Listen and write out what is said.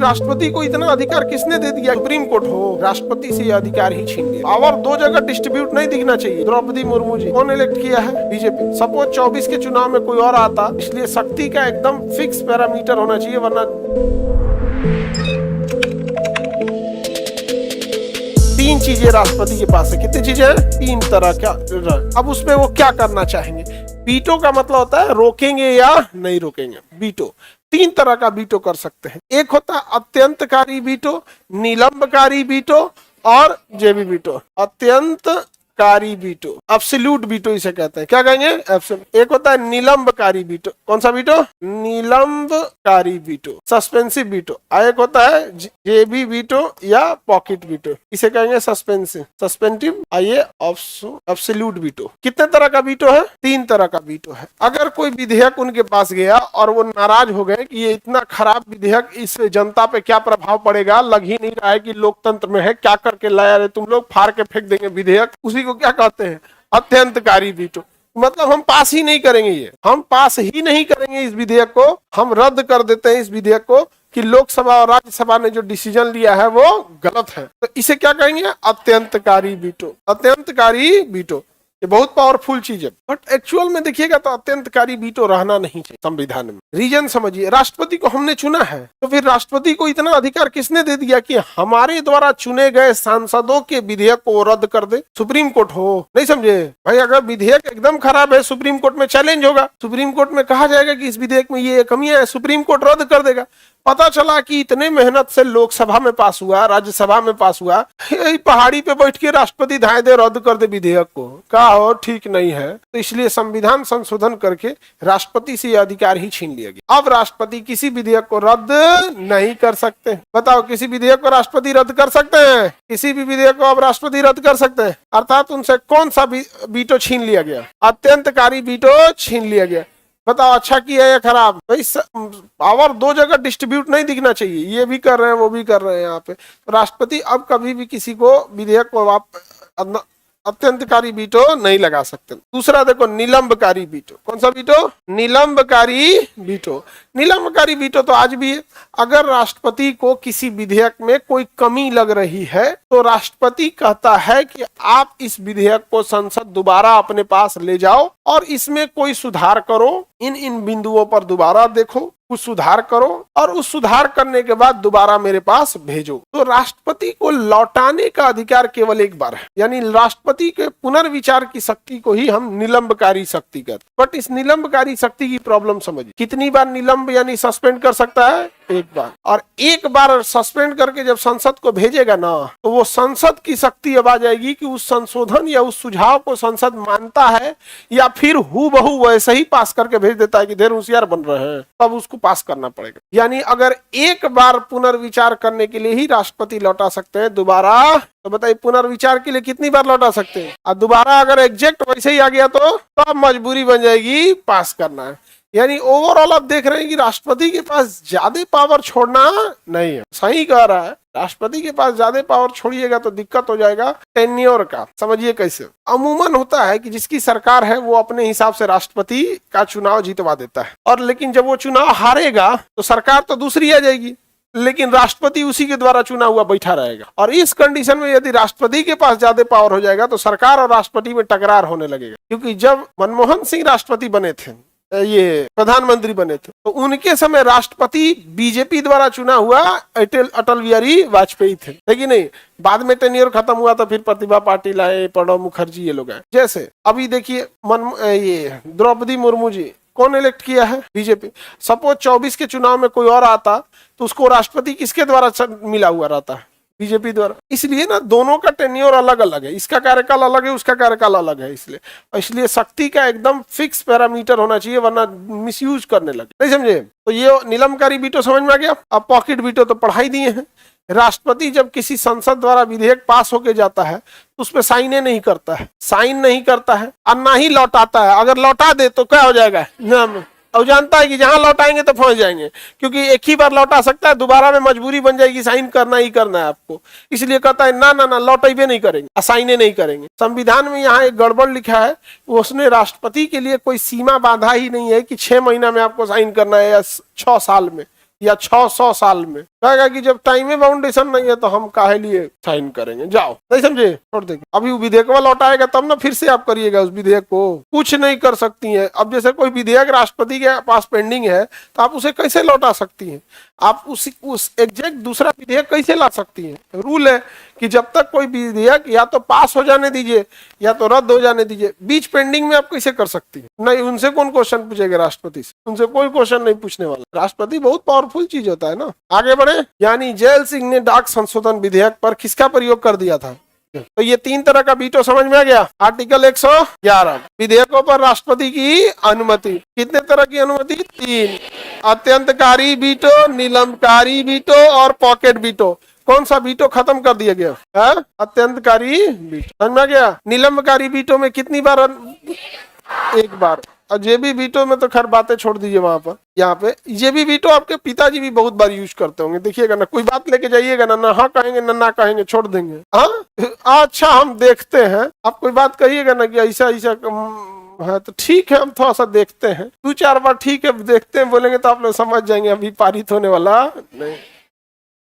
राष्ट्रपति को इतना अधिकार किसने दे दिया? सुप्रीम कोर्ट हो, राष्ट्रपति से ये अधिकार ही छीन लिया। पावर दो जगह डिस्ट्रीब्यूट नहीं दिखना चाहिए। द्रौपदी मुर्मू जी कौन इलेक्ट किया है? बीजेपी। सपोज 24 के चुनाव में कोई और आता, इसलिए शक्ति का एकदम फिक्स पैरामीटर होना चाहिए, वरना तीन चीजें राष्ट्रपति के पास है। कितनी चीजें हैं? तीन तरह का। अब उसमें वो क्या करना चाहेंगे? वीटो का मतलब होता है रोकेंगे या नहीं रोकेंगे। वीटो तीन तरह का वीटो कर सकते हैं। एक होता है अत्यंतकारी वीटो, निलंबकारी वीटो और जेबी वीटो। अत्यंतकारी वीटो, एब्सोल्यूट वीटो इसे कहते हैं। क्या कहेंगे? एब्सोल्यूट। एक होता है निलंबकारी वीटो। कौन सा वीटो? निलंबकारी वीटो, सस्पेंसिव वीटो। एक होता है जेबी वीटो या पॉकेट वीटो, इसे कहेंगे सस्पेंसिव, सस्पेंटिव। आइए एब्सोल्यूट वीटो। कितने तरह का वीटो है? तीन तरह का वीटो है। अगर कोई विधेयक उनके पास गया और वो नाराज हो गए कि ये इतना खराब विधेयक, इस जनता पे क्या प्रभाव पड़ेगा, लग ही नहीं रहा है कि लोकतंत्र में है, क्या करके लाया रे तुम लोग, फाड़ के फेंक देंगे विधेयक, उसी को क्या कहते हैं? अत्यंतकारी वीटो। मतलब हम पास ही नहीं करेंगे, ये हम पास ही नहीं करेंगे इस विधेयक को, हम रद्द कर देते हैं इस विधेयक को कि लोकसभा और राज्यसभा ने जो डिसीजन लिया है वो गलत है। तो इसे क्या कहेंगे? अत्यंतकारी वीटो। अत्यंतकारी वीटो ये बहुत पावरफुल चीज है, बट एक्चुअल में देखिएगा तो अत्यंतकारी वीटो रहना नहीं चाहिए संविधान में। रीजन समझिए, राष्ट्रपति को हमने चुना है, तो फिर राष्ट्रपति को इतना अधिकार किसने दे दिया कि हमारे द्वारा चुने गए सांसदों के विधेयक को रद्द कर दे? सुप्रीम कोर्ट हो। नहीं समझे भाई? अगर विधेयक एकदम खराब है, सुप्रीम कोर्ट में चैलेंज होगा, सुप्रीम कोर्ट में कहा जाएगा कि इस विधेयक में ये कमियां है, सुप्रीम कोर्ट रद्द कर देगा। पता चला कि इतने मेहनत से लोकसभा में पास हुआ, राज्यसभा में पास हुआ, यही पहाड़ी पे बैठ के राष्ट्रपति धाए दे रद्द कर दे विधेयक को, क्या हो? ठीक नहीं है। तो इसलिए संविधान संशोधन करके राष्ट्रपति से यह अधिकार ही छीन लिया गया। अब राष्ट्रपति किसी विधेयक को रद्द नहीं कर सकते। बताओ, किसी विधेयक को राष्ट्रपति रद्द कर सकते हैं? किसी भी विधेयक को अब राष्ट्रपति रद्द कर सकते हैं। अर्थात उनसे कौन सा वीटो छीन लिया गया? अत्यंतकारी वीटो छीन लिया गया। बताओ, अच्छा किया या खराब? भाई पावर दो जगह डिस्ट्रीब्यूट नहीं दिखना चाहिए, ये भी कर रहे हैं वो भी कर रहे हैं यहाँ पे। तो राष्ट्रपति अब कभी भी किसी को विधेयक को अत्यंतकारी वीटो नहीं लगा सकते। दूसरा देखो, निलंबकारी वीटो। कौन सा वीटो? निलंबकारी वीटो। निलंबकारी वीटो तो आज भी है। अगर राष्ट्रपति को किसी विधेयक में कोई कमी लग रही है तो राष्ट्रपति कहता है कि आप इस विधेयक को संसद दोबारा अपने पास ले जाओ और इसमें कोई सुधार करो, इन बिंदुओं पर दोबारा देखो, कुछ सुधार करो और उस सुधार करने के बाद दोबारा मेरे पास भेजो। तो राष्ट्रपति को लौटाने का अधिकार केवल एक बार है, यानी राष्ट्रपति के पुनर्विचार की शक्ति को ही हम निलंबकारी शक्ति कहते हैं। बट इस निलंबकारी शक्ति की प्रॉब्लम समझिए, कितनी बार निलंब यानी सस्पेंड कर सकता है? एक बार। और एक बार सस्पेंड करके जब संसद को भेजेगा ना, तो वो संसद की शक्ति अब आ जाएगी कि उस संशोधन या उस सुझाव को संसद मानता है या फिर हूबहू वैसे ही पास करके भेज देता है कि ढेर होशियार बन रहे हैं, तब उसको पास करना पड़ेगा। यानी अगर एक बार पुनर्विचार करने के लिए ही राष्ट्रपति लौटा सकते हैं दोबारा, तो बताइए पुनर्विचार के लिए कितनी बार लौटा सकते हैं? और दोबारा अगर एग्जैक्ट वैसे ही आ गया तो तब मजबूरी बन जाएगी पास करना है। यानी ओवरऑल आप देख रहे हैं कि राष्ट्रपति के पास ज्यादा पावर छोड़ना नहीं है। सही कह रहा है, राष्ट्रपति के पास ज्यादा पावर छोड़िएगा तो दिक्कत हो जाएगा टेन्योर का। समझिए कैसे। अमूमन होता है कि जिसकी सरकार है वो अपने हिसाब से राष्ट्रपति का चुनाव जितवा देता है, और लेकिन जब वो चुनाव हारेगा तो सरकार तो दूसरी आ जाएगी, लेकिन राष्ट्रपति उसी के द्वारा चुना हुआ बैठा रहेगा। और इस कंडीशन में यदि राष्ट्रपति के पास ज्यादा पावर हो जाएगा तो सरकार और राष्ट्रपति में टकरार होने लगेगा। क्योंकि जब मनमोहन सिंह राष्ट्रपति बने थे, ये प्रधानमंत्री बने थे, तो उनके समय राष्ट्रपति बीजेपी द्वारा चुना हुआ अटल बिहारी वाजपेयी थे, लेकिन नहीं, बाद में टेन्योर खत्म हुआ तो फिर प्रतिभा पाटिल आए, प्रणब मुखर्जी, ये लोग आए। जैसे अभी देखिए ये द्रौपदी मुर्मू जी कौन इलेक्ट किया है? बीजेपी। सपोज 24 के चुनाव में कोई और आता तो उसको राष्ट्रपति किसके द्वारा मिला हुआ रहता है? बीजेपी द्वारा। इसलिए ना दोनों का टेन्योर अलग अलग है, इसका कार्यकाल अलग है, उसका कार्यकाल अलग है। इसलिए शक्ति का एकदम फिक्स पैरामीटर होना चाहिए, वरना मिसयूज करने लगे। नहीं समझे? तो ये निलंबकारी वीटो समझ में आ गया। अब पॉकेट वीटो तो पढ़ाई दिए हैं। राष्ट्रपति जब किसी संसद द्वारा विधेयक पास होके जाता है तो उसमें साइन नहीं करता है और ना ही लौटाता है। अगर लौटा दे तो क्या हो जाएगा? और जानता है कि जहां लौटाएंगे तो फंस जाएंगे, क्योंकि एक ही बार लौटा सकता है, दोबारा में मजबूरी बन जाएगी, साइन करना ही करना है आपको। इसलिए कहता है ना ना ना, लौटाइबे नहीं करेंगे, असाइने नहीं करेंगे। संविधान में यहाँ एक गड़बड़ लिखा है, उसने राष्ट्रपति के लिए कोई सीमा बांधा ही नहीं है कि 6 महीना में आपको साइन करना है या 6 साल में या 600 साल में। कहेगा कि जब टाइम में बाउंडेशन नहीं है तो हम काहे लिए साइन करेंगे, जाओ, नहीं समझे, छोड़ देंगे। अभी वो विधेयक लौटाएगा तब ना फिर से आप करिएगा उस विधेयक को, कुछ नहीं कर सकती है। अब जैसे कोई विधेयक राष्ट्रपति के पास पेंडिंग है तो आप उसे कैसे लौटा सकती हैं, आप उस एग्जैक्ट दूसरा विधेयक कैसे ला सकती हैं। रूल है कि जब तक कोई विधेयक या तो पास हो जाने दीजिए या तो रद्द हो जाने दीजिए, बीच पेंडिंग में आप कैसे कर सकती हैं। नहीं, उनसे कौन क्वेश्चन पूछेगा राष्ट्रपति से, उनसे कोई क्वेश्चन नहीं पूछने वाला। राष्ट्रपति बहुत पावरफुल चीज होता है ना। आगे बढ़े, यानी जेल सिंह ने डाक संशोधन विधेयक पर किसका प्रयोग कर दिया था। तो ये 3 तरह का वीटो समझ में आ गया। आर्टिकल 111, विधेयकों पर राष्ट्रपति की अनुमति। कितने तरह की अनुमति, 3, अत्यंतकारी वीटो, निलंबकारी वीटो और पॉकेट वीटो। कौन सा वीटो खत्म कर दिया गया है, अत्यंतकारी वीटो, समझ में आ गया। निलंबकारी वीटो में कितनी बार, 1 बार। और जेबी वीटो में तो खैर बातें छोड़ दीजिए, वहां पर यहाँ पे जेबी वीटो आपके पिताजी भी बहुत बार यूज करते होंगे, देखिएगा ना, कोई बात लेके जाइएगा ना हाँ कहेंगे ना कहेंगे, छोड़ देंगे। हाँ अच्छा हम देखते हैं, आप कोई बात कहिएगा ना कि ऐसा ऐसा है तो ठीक है हम थोड़ा सा देखते हैं, 2-4 बार ठीक है देखते हैं बोलेंगे तो आप लोग समझ जाएंगे अभी पारित होने वाला नहीं।